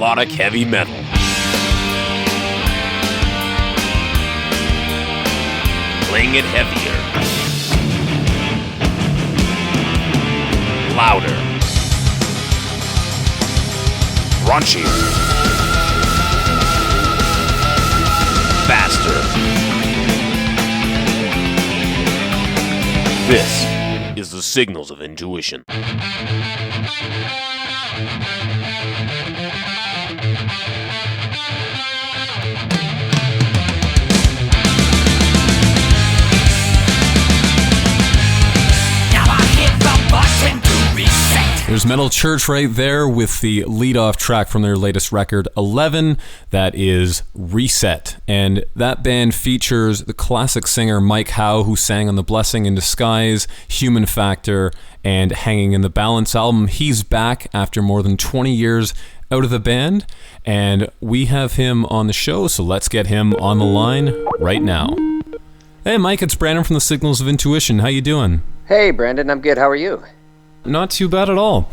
melodic heavy metal. Playing it heavier. Louder. Raunchier. Faster. This is the Signals of Intuition. There's Metal Church right there with the lead-off track from their latest record, 11, that is Reset. And that band features the classic singer Mike Howe, who sang on the Blessing in Disguise, Human Factor, and Hanging in the Balance album. He's back after more than 20 years out of the band, and we have him on the show, so let's get him on the line right now. Hey Mike, it's Brandon from the Signals of Intuition. How you doing? Hey Brandon, I'm good. How are you? Not too bad at all.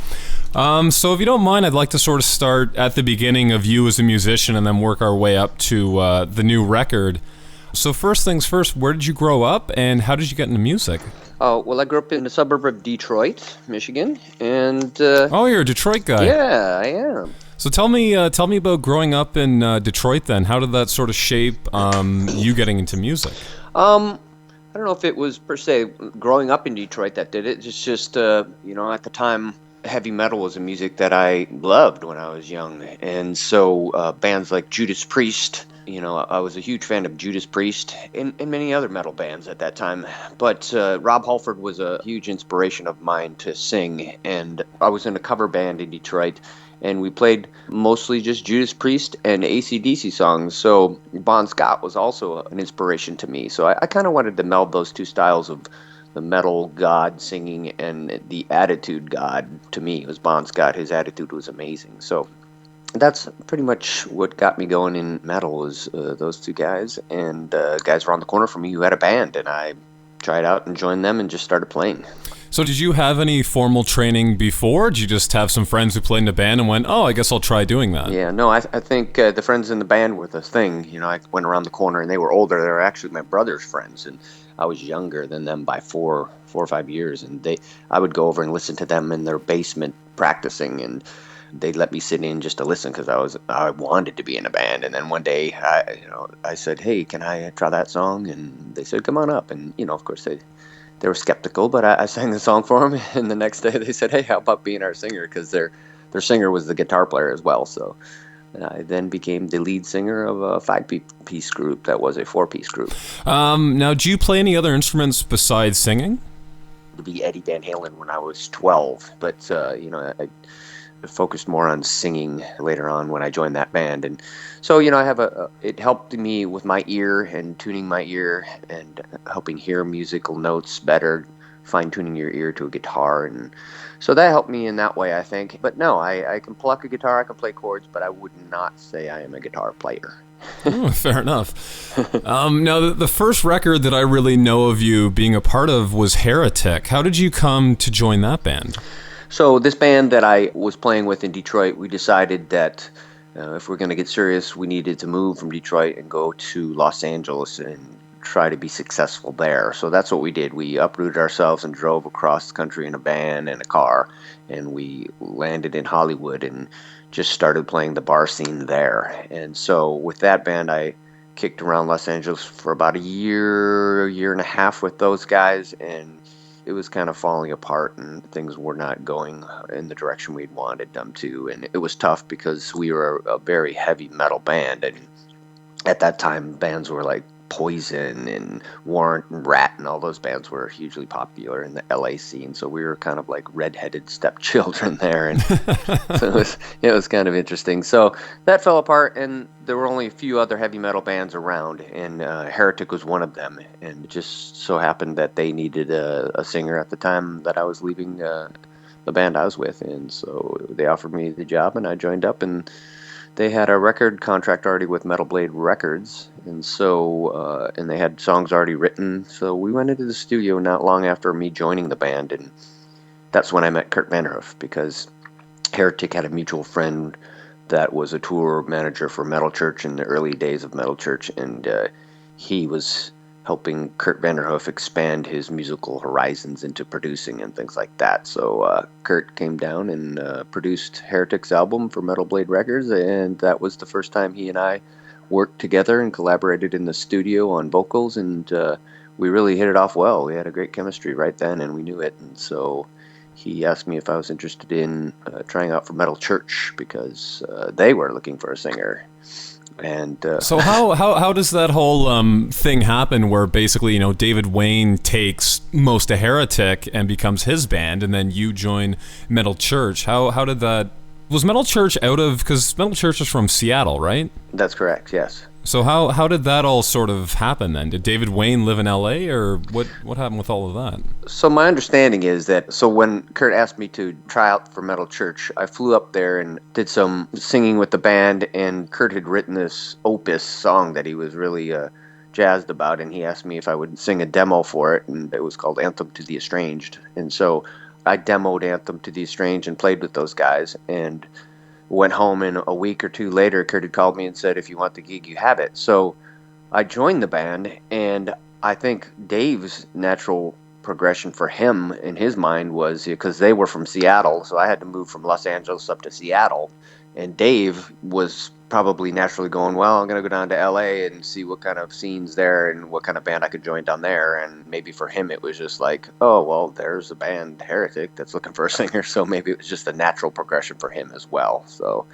So if you don't mind, I'd like to sort of start at the beginning of you as a musician and then work our way up to the new record. So first things first, where did you grow up and how did you get into music? Oh, well, I grew up in the suburb of Detroit, Michigan, and... Oh, you're a Detroit guy. Yeah, I am. So tell me about growing up in Detroit then. How did that sort of shape you getting into music? I don't know if it was per se growing up in Detroit that did it. It's just, at the time, heavy metal was a music that I loved when I was young. And so bands like Judas Priest, I was a huge fan of Judas Priest and many other metal bands at that time. But Rob Halford was a huge inspiration of mine to sing. And I was in a cover band in Detroit. And we played mostly just Judas Priest and AC/DC songs. So Bon Scott was also an inspiration to me. So I kind of wanted to meld those two styles of the metal god singing and the attitude god. To me, it was Bon Scott. His attitude was amazing. So that's pretty much what got me going in metal, was those two guys. And guys around the corner from me who had a band. And I tried out and joined them and just started playing. So did you have any formal training before? Did you just have some friends who played in a band and went, oh, I guess I'll try doing that? Yeah, no, I think the friends in the band were the thing. I went around the corner and they were older. They were actually my brother's friends, and I was younger than them by 4 or 5 years. And I would go over and listen to them in their basement practicing, and they'd let me sit in just to listen because I wanted to be in a band. And then one day, I said, hey, can I try that song? And they said, come on up. And, of course, they were skeptical, but I sang the song for them, and the next day they said, hey, how about being our singer? Because their singer was the guitar player as well. So I then became the lead singer of a 5-piece group that was a 4-piece group. Now, do you play any other instruments besides singing? To be Eddie Van Halen when I was 12, but I focused more on singing later on when I joined that band. And so, it helped me with my ear and tuning my ear and helping hear musical notes better, fine-tuning your ear to a guitar. And so that helped me in that way, I think. But no, I can pluck a guitar, I can play chords, but I would not say I am a guitar player. Oh, fair enough. Now, the first record that I really know of you being a part of was Heretic. How did you come to join that band? So this band that I was playing with in Detroit, we decided that if we're going to get serious, we needed to move from Detroit and go to Los Angeles and try to be successful there. So that's what we did. We uprooted ourselves and drove across the country in a van and a car, and we landed in Hollywood and just started playing the bar scene there. And so with that band, I kicked around Los Angeles for about a year and a half with those guys, and it was kind of falling apart and things were not going in the direction we'd wanted them to. And it was tough because we were a very heavy metal band. And at that time, bands were like Poison and Warrant and Rat and all those bands were hugely popular in the LA scene. So we were kind of like redheaded stepchildren there. And so it was kind of interesting. So that fell apart, and there were only a few other heavy metal bands around, and Heretic was one of them. And it just so happened that they needed a singer at the time that I was leaving the band I was with. And so they offered me the job, and I joined up, and they had a record contract already with Metal Blade Records, and so and they had songs already written. So we went into the studio not long after me joining the band, and that's when I met Kurt Vanderhoof, because Heretic had a mutual friend that was a tour manager for Metal Church in the early days of Metal Church, and he was helping Kurt Vanderhoof expand his musical horizons into producing and things like that. So Kurt came down and produced Heretic's album for Metal Blade Records, and that was the first time he and I worked together and collaborated in the studio on vocals, and we really hit it off well. We had a great chemistry right then, and we knew it, and so he asked me if I was interested in trying out for Metal Church because they were looking for a singer. And so how does that whole thing happen where basically, David Wayne takes most of Heretic and becomes his band, and then you join Metal Church? How did that... Was Metal Church because Metal Church is from Seattle, right? That's correct, yes. So how did that all sort of happen then? Did David Wayne live in LA, or what happened with all of that? So my understanding is that, when Kurt asked me to try out for Metal Church, I flew up there and did some singing with the band, and Kurt had written this Opus song that he was really jazzed about, and he asked me if I would sing a demo for it, and it was called Anthem to the Estranged. And so I demoed Anthem to the Estranged and played with those guys, and went home, and a week or two later, Kurt had called me and said, if you want the gig, you have it. So I joined the band, and I think Dave's natural progression for him in his mind was, because they were from Seattle, so I had to move from Los Angeles up to Seattle, and Dave was probably naturally going, well, I'm going to go down to LA and see what kind of scenes there and what kind of band I could join down there. And maybe for him it was just like, oh, well, there's a band, Heretic, that's looking for a singer, so maybe it was just a natural progression for him as well. So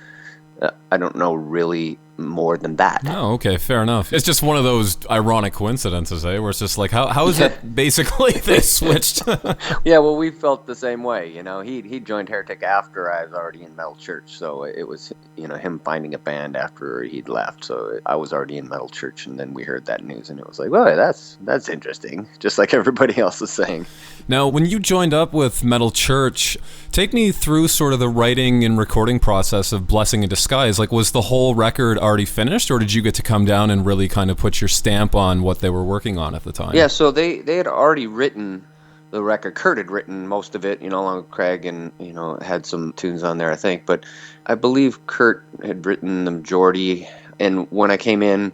I don't know really more than that. Oh, okay, fair enough. It's just one of those ironic coincidences, where it's just like, how is it basically they switched? Yeah, well, we felt the same way. He joined Heretic after I was already in Metal Church, so it was him finding a band after he'd left. So I was already in Metal Church, and then we heard that news, and it was like, well, that's interesting, just like everybody else is saying. Now, when you joined up with Metal Church, take me through sort of the writing and recording process of Blessing in Disguise. Like, was the whole record already finished, or did you get to come down and really kind of put your stamp on what they were working on at the time? Yeah, so they had already written the record. Kurt had written most of it, along with Craig, and, had some tunes on there, I think. But I believe Kurt had written the majority, and when I came in,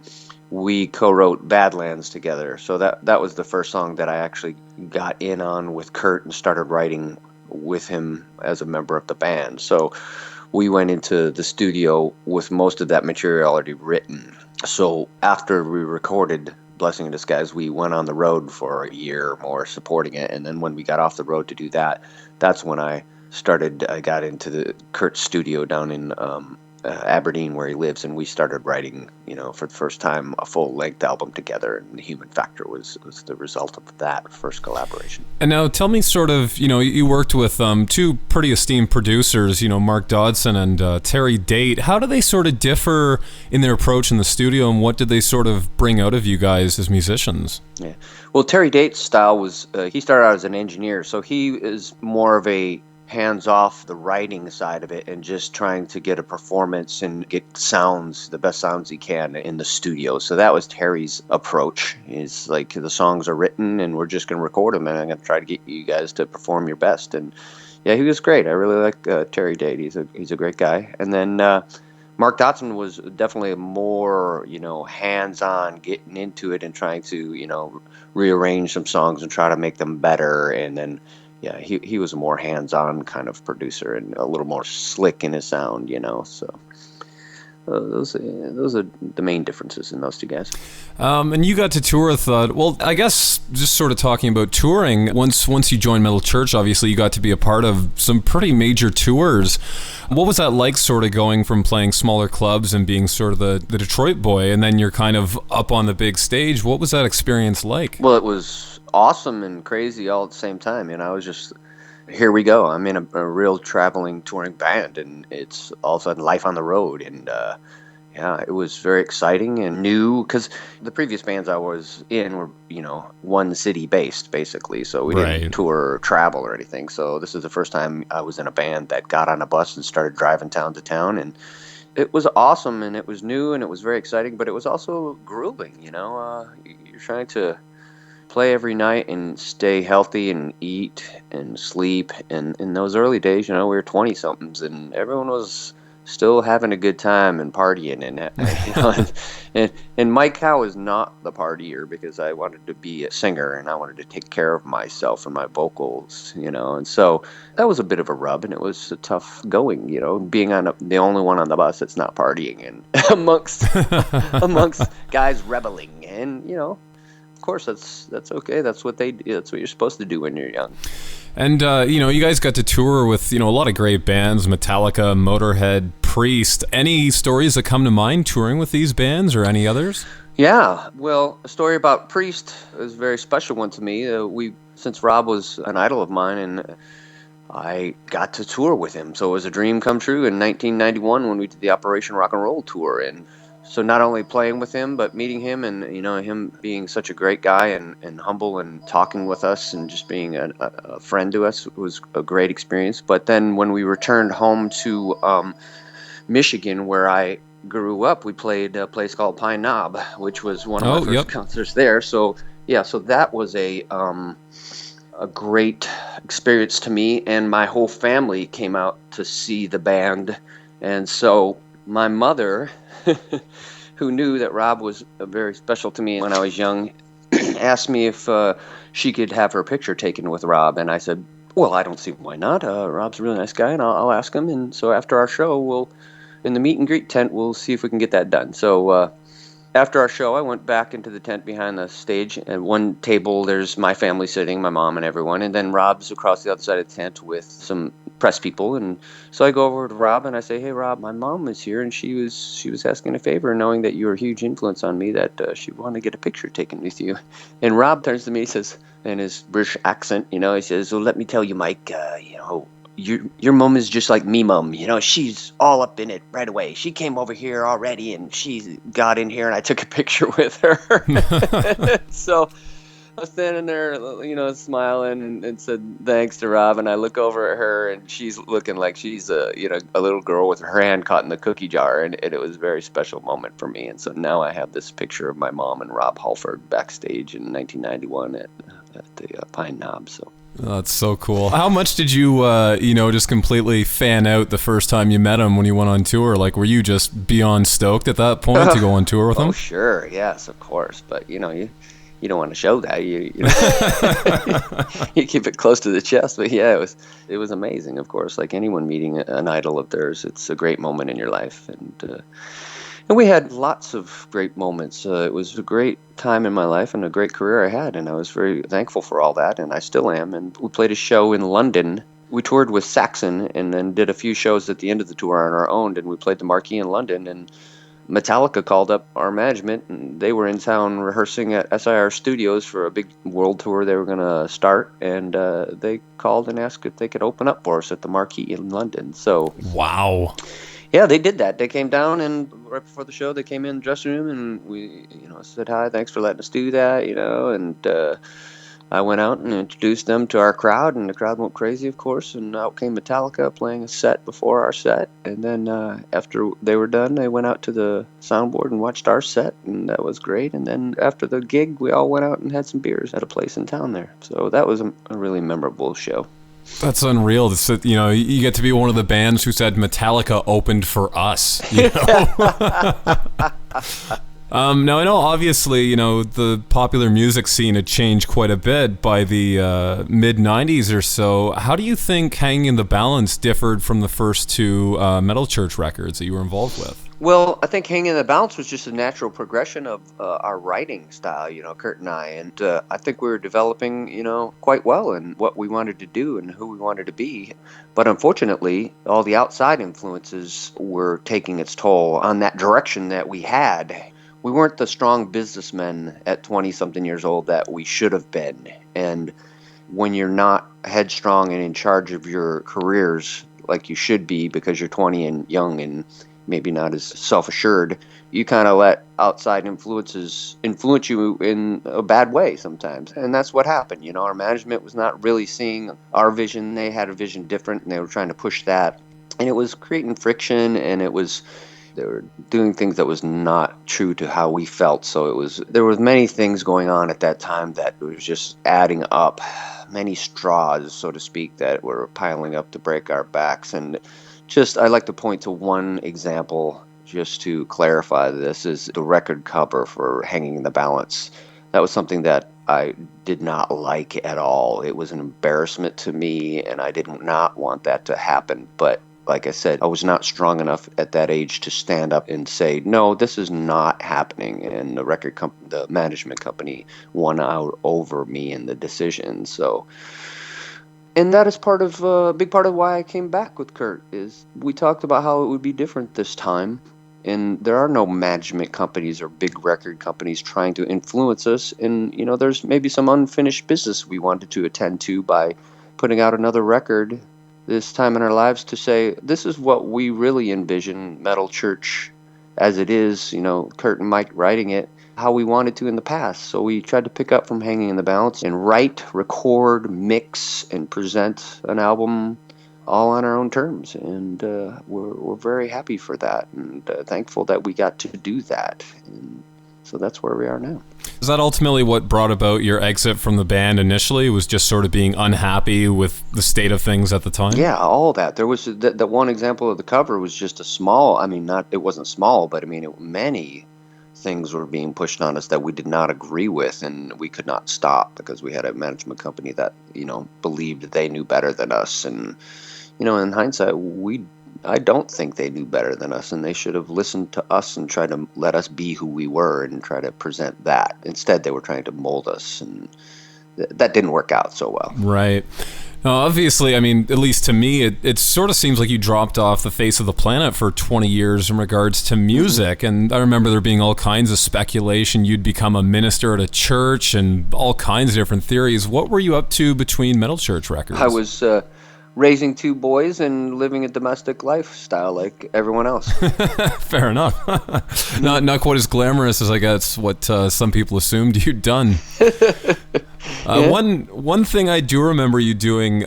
we co-wrote Badlands together. So that was the first song that I actually got in on with Kurt and started writing with him as a member of the band. So we went into the studio with most of that material already written. So after we recorded Blessing in Disguise, we went on the road for a year or more supporting it. And then when we got off the road to do that, that's when I got into the Kurt's studio down in Aberdeen, where he lives, and we started writing, for the first time, a full-length album together, and The Human Factor was the result of that first collaboration. And now tell me sort of, you worked with two pretty esteemed producers, Mark Dodson and Terry Date. How do they sort of differ in their approach in the studio, and what did they sort of bring out of you guys as musicians? Yeah. Well, Terry Date's style was, he started out as an engineer, so he is more of a hands off the writing side of it and just trying to get a performance and get the best sounds he can in the studio. So that was Terry's approach. Is like, the songs are written and we're just going to record them, and I'm going to try to get you guys to perform your best. And yeah, he was great. I really like Terry Date. He's a great guy. And then Mark Dodson was definitely more, hands-on, getting into it and trying to, rearrange some songs and try to make them better. And then yeah, he was a more hands-on kind of producer and a little more slick in his sound, So those are the main differences in those two guys. And you got to tour with, I guess just sort of talking about touring, once you joined Metal Church, obviously you got to be a part of some pretty major tours. What was that like, sort of going from playing smaller clubs and being sort of the Detroit boy, and then you're kind of up on the big stage? What was that experience like? Well, it was awesome and crazy all at the same time. I was just, here we go. I'm in a real traveling touring band, and it's all of a sudden life on the road. And yeah, it was very exciting and new, because the previous bands I was in were, one city based basically. So we didn't tour or travel or anything. So this is the first time I was in a band that got on a bus and started driving town to town. And it was awesome, and it was new, and it was very exciting, but it was also grueling. You're trying to play every night and stay healthy and eat and sleep. And in those early days, we were 20-somethings, and everyone was still having a good time and partying, and Mike Howe is not the partier, because I wanted to be a singer and I wanted to take care of myself and my vocals, and so that was a bit of a rub, and it was a tough going, being the only one on the bus that's not partying, and amongst guys reveling, and of course that's okay. That's what you're supposed to do when you're young. And, you guys got to tour with, a lot of great bands, Metallica, Motorhead, Priest. Any stories that come to mind touring with these bands, or any others? Yeah, well, a story about Priest is a very special one to me. Since Rob was an idol of mine, and I got to tour with him. So it was a dream come true in 1991 when we did the Operation Rock and Roll tour. And so not only playing with him, but meeting him, and him being such a great guy and humble, and talking with us and just being a friend to us was a great experience. But then when we returned home to Michigan, where I grew up, we played a place called Pine Knob, which was one of my first concerts there. So that was a great experience to me, and my whole family came out to see the band. And so my mother, who knew that Rob was very special to me when I was young, asked me if she could have her picture taken with Rob. And I said, well, I don't see why not. Rob's a really nice guy, and I'll ask him. And so after our show, in the meet and greet tent, we'll see if we can get that done. So after our show, I went back into the tent behind the stage. At one table, there's my family sitting, my mom and everyone. And then Rob's across the other side of the tent with some press people. And so I go over to Rob and I say, hey, Rob, my mom is here, and she was asking a favor, knowing that you were a huge influence on me, that she wanted to get a picture taken with you. And Rob turns to me, he says, in his British accent, he says, well, let me tell you, Mike, your mom is just like me mom. She's all up in it right away. She came over here already, and she got in here, and I took a picture with her. So I was standing there, smiling, and said thanks to Rob. And I look over at her, and she's looking like she's a little girl with her hand caught in the cookie jar, and it was a very special moment for me. And so now I have this picture of my mom and Rob Halford backstage in 1991 at the Pine Knob. So. Oh, that's so cool. How much did you, just completely fan out the first time you met him when you went on tour? Like, were you just beyond stoked at that point to go on tour with him? Oh, sure. Yes, of course. But, you don't want to show that. You keep it close to the chest. But, yeah, it was amazing, of course. Like anyone meeting an idol of theirs, it's a great moment in your life. And we had lots of great moments. It was a great time in my life and a great career I had, and I was very thankful for all that, and I still am. And we played a show in London. We toured with Saxon and then did a few shows at the end of the tour on our own, and we played the Marquee in London. And Metallica called up our management, and they were in town rehearsing at SIR Studios for a big world tour they were going to start, and they called and asked if they could open up for us at the Marquee in London. So wow. Yeah, they did that. They came down, and right before the show, they came in the dressing room, and we, said hi, thanks for letting us do that, and I went out and introduced them to our crowd, and the crowd went crazy, of course, and out came Metallica playing a set before our set, and then after they were done, they went out to the soundboard and watched our set, and that was great. And then after the gig, we all went out and had some beers at a place in town there. So that was a really memorable show. That's unreal. You get to be one of the bands who said Metallica opened for us. Now, I know, obviously, the popular music scene had changed quite a bit by the mid-'90s or so. How do you think Hanging in the Balance differed from the first two Metal Church records that you were involved with? Well, I think Hanging in the Balance was just a natural progression of our writing style, Kurt and I. And I think we were developing, quite well in what we wanted to do and who we wanted to be. But unfortunately, all the outside influences were taking its toll on that direction that we had. We weren't the strong businessmen at 20-something years old that we should have been. And when you're not headstrong and in charge of your careers like you should be because you're 20 and young and maybe not as self-assured, you kind of let outside influences influence you in a bad way sometimes. And that's what happened. Our management was not really seeing our vision. They had a vision different, and they were trying to push that. And it was creating friction, and they were doing things that was not true to how we felt. So there was many things going on at that time that was just adding up, many straws, so to speak, that were piling up to break our backs. And I'd like to point to one example just to clarify this is the record cover for Hanging in the Balance. That was something that I did not like at all. It was an embarrassment to me, and I did not want that to happen. But like I said, I was not strong enough at that age to stand up and say, no, this is not happening. And the management company won out over me in the decision. So, and that is a big part of why I came back with Kurt, is we talked about how it would be different this time. And there are no management companies or big record companies trying to influence us. And, there's maybe some unfinished business we wanted to attend to by putting out another record this time in our lives to say, this is what we really envision Metal Church as it is, Kurt and Mike writing it, how we wanted to in the past. So we tried to pick up from Hanging in the Balance and write, record, mix, and present an album all on our own terms. And we're very happy for that and thankful that we got to do that. And so that's where we are now. Is that ultimately what brought about your exit from the band initially, was just sort of being unhappy with the state of things at the time? Yeah, all that. There was the one example of the cover was just it wasn't small, but many things were being pushed on us that we did not agree with, and we could not stop because we had a management company that, believed that they knew better than us. And, in hindsight, I don't think they knew better than us, and they should have listened to us and tried to let us be who we were and try to present that. Instead, they were trying to mold us, and that didn't work out so well. Right. Now, obviously, at least to me, it sort of seems like you dropped off the face of the planet for 20 years in regards to music. And I remember there being all kinds of speculation. You'd become a minister at a church and all kinds of different theories. What were you up to between Metal Church records? I was raising 2 boys and living a domestic lifestyle like everyone else. Fair enough. Not quite as glamorous as I guess what some people assumed you'd done. Yeah. One thing I do remember you doing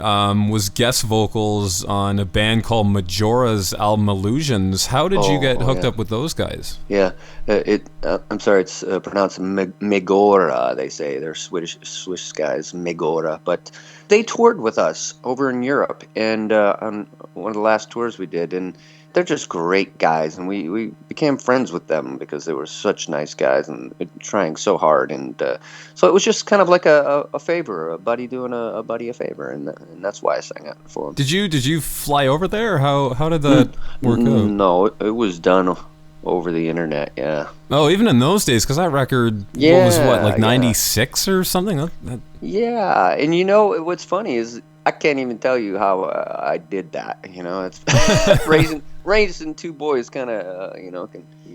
was guest vocals on a band called Majora's album Illusions. How did you get hooked up with those guys? Yeah, I'm sorry, it's pronounced Megora. They say they're Swiss guys, Megora. But they toured with us over in Europe, and on one of the last tours we did, and they're just great guys, and we became friends with them because they were such nice guys and trying so hard. And so it was just kind of like a favor, a buddy doing a buddy a favor, and that's why I sang it for him. Did you fly over there? How did that work out? No, it was done over the internet. Yeah. Oh, even in those days, because that record was like 96 or something. Yeah, and what's funny is I can't even tell you how I did that. It's raising 2 boys kind of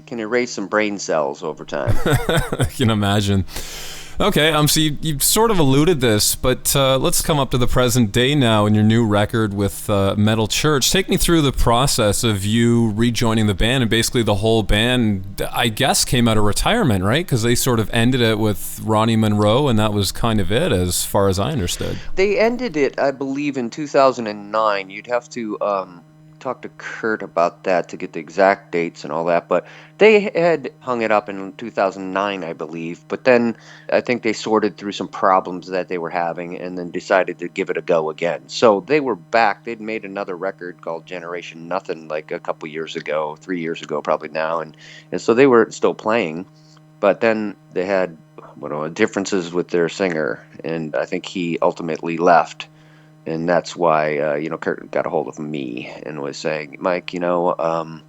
can erase some brain cells over time. I can imagine. Okay, so you sort of alluded this, but let's come up to the present day now in your new record with Metal Church. Take me through the process of you rejoining the band, and basically the whole band, I guess, came out of retirement, right? Because they sort of ended it with Ronnie Monroe, and that was kind of it, as far as I understood. They ended it, I believe, in 2009. You'd have to talk to Kurt about that to get the exact dates and all that, but they had hung it up in 2009, I believe. But then I think they sorted through some problems that they were having and then decided to give it a go again. So they were back. They'd made another record called Generation Nothing like a couple years ago, 3 years ago probably now, and so they were still playing. But then they had differences with their singer, and I think he ultimately left. And that's why, Kurt got a hold of me and was saying, Mike, I'm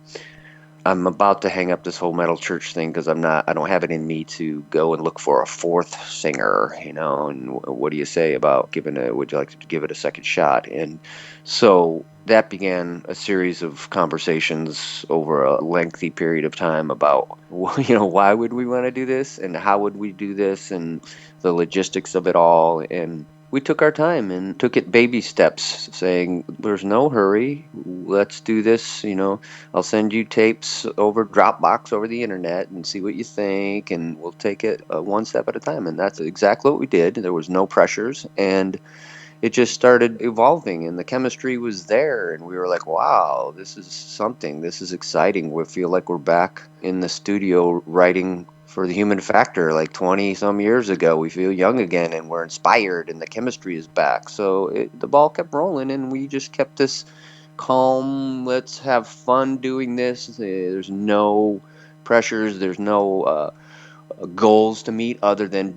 about to hang up this whole Metal Church thing because I don't have it in me to go and look for a 4th singer, and what do you say about would you like to give it a second shot? And so that began a series of conversations over a lengthy period of time about, why would we want to do this and how would we do this and the logistics of it all. And we took our time and took it baby steps, saying, there's no hurry. Let's do this. I'll send you tapes over Dropbox over the internet and see what you think. And we'll take it one step at a time. And that's exactly what we did. There was no pressures. And it just started evolving. And the chemistry was there. And we were like, wow, this is something. This is exciting. We feel like we're back in the studio writing for the Human Factor like 20 some years ago. We feel young again and we're inspired and the chemistry is back. So the ball kept rolling and we just kept this calm, let's have fun doing this. There's no pressures, there's no goals to meet other than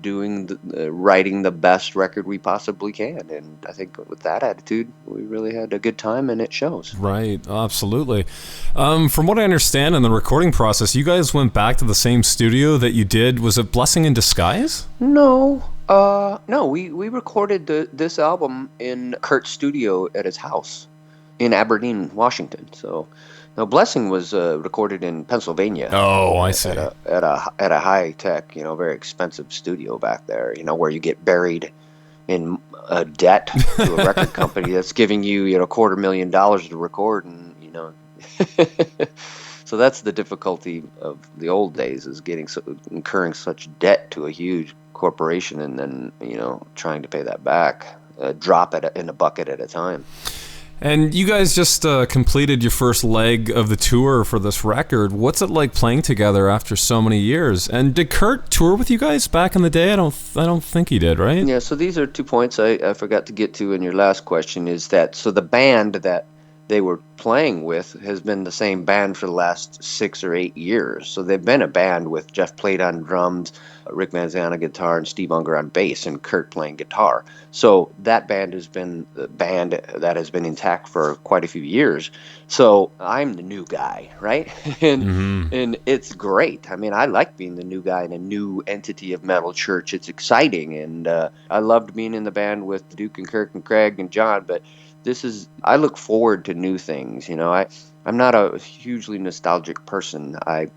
writing the best record we possibly can. And I think with that attitude, we really had a good time, and it shows. Right, absolutely. From what I understand in the recording process, you guys went back to the same studio that you did. Was it Blessing in Disguise? No, we recorded this album in Kurt's studio at his house in Aberdeen, Washington. So, no, Blessing was recorded in Pennsylvania. Oh, I see. At a high tech, very expensive studio back there. Where you get buried in debt to a record company that's giving you $250,000 to record, and So that's the difficulty of the old days, is incurring such debt to a huge corporation, and then trying to pay that back, drop it in a bucket at a time. And you guys just completed your first leg of the tour for this record. What's it like playing together after so many years? And did Kurt tour with you guys back in the day? I don't think he did, right? Yeah. So these are 2 points I forgot to get to in your last question. Is that so? The band that they were playing with has been the same band for the last 6 or 8 years. So they've been a band with Jeff Plate on drums, Rick Manzana guitar, and Steve Unger on bass, and Kurt playing guitar. So that band has been the band that has been intact for quite a few years. So I'm the new guy, right? And it's great. I mean, I like being the new guy in a new entity of Metal Church. It's exciting, and I loved being in the band with Duke and Kirk and Craig and John, but I look forward to new things. I'm not a hugely nostalgic person. I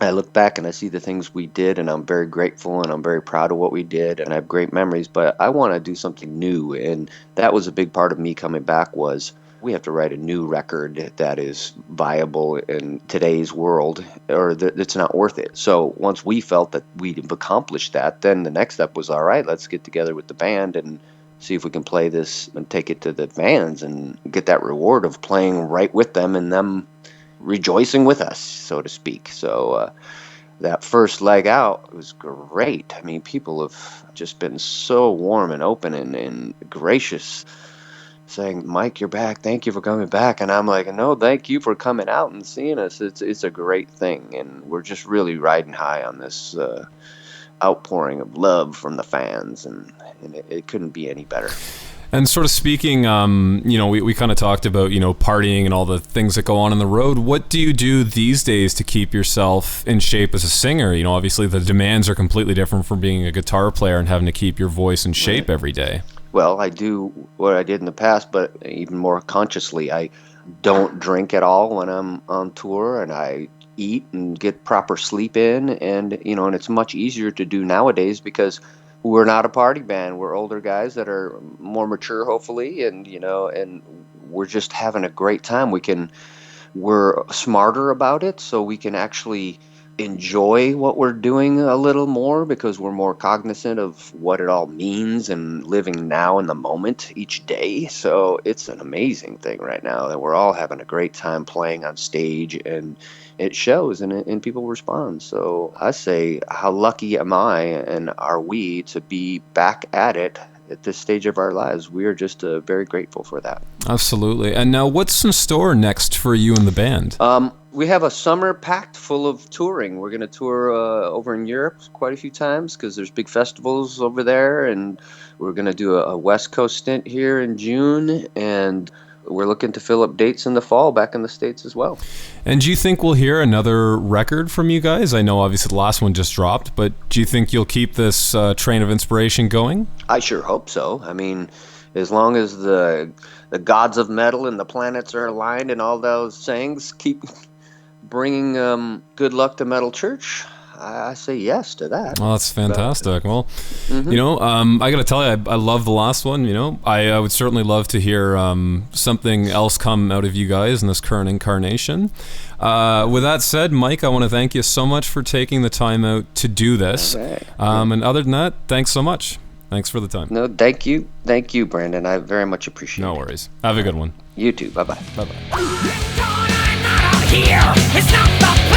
look back and I see the things we did, and I'm very grateful, and I'm very proud of what we did, and I have great memories, but I want to do something new. And that was a big part of me coming back, was we have to write a new record that is viable in today's world, or it's not worth it. So once we felt that we'd accomplished that, then the next step was, all right, let's get together with the band and see if we can play this and take it to the fans and get that reward of playing right with them and them rejoicing with us, so to speak. So that first leg out was great. I mean, people have just been so warm and open and gracious, saying, Mike, you're back. Thank you for coming back. And I'm like, no, thank you for coming out and seeing us. It's a great thing. And we're just really riding high on this outpouring of love from the fans, and it couldn't be any better. And sort of speaking, we kind of talked about, partying and all the things that go on the road. What do you do these days to keep yourself in shape as a singer? Obviously the demands are completely different from being a guitar player and having to keep your voice in shape every day. Well, I do what I did in the past, but even more consciously. I don't drink at all when I'm on tour, and I eat and get proper sleep in, and it's much easier to do nowadays because we're not a party band. We're older guys that are more mature, hopefully, and and we're just having a great time. We're smarter about it, so we can actually enjoy what we're doing a little more because we're more cognizant of what it all means and living now in the moment each day. So it's an amazing thing right now that we're all having a great time playing on stage, and it shows, and people respond. So I say, how lucky am I and are we to be back at it at this stage of our lives? We are just very grateful for that. Absolutely. And now what's in store next for you and the band? We have a summer packed full of touring. We're going to tour over in Europe quite a few times because there's big festivals over there, and we're going to do a West Coast stint here in June, and we're looking to fill up dates in the fall back in the States as well. And do you think we'll hear another record from you guys? I know obviously the last one just dropped, but do you think you'll keep this train of inspiration going? I sure hope so. I mean, as long as the gods of metal and the planets are aligned and all those things keep bringing good luck to Metal Church, I say yes to that. Well, that's fantastic. Well, I got to tell you, I love the last one. I would certainly love to hear something else come out of you guys in this current incarnation. With that said, Mike, I want to thank you so much for taking the time out to do this. Right. And other than that, thanks so much. Thanks for the time. No, thank you. Thank you, Brandon. I very much appreciate it. No worries. Have a good one. You too. Bye-bye. Bye-bye. It's not the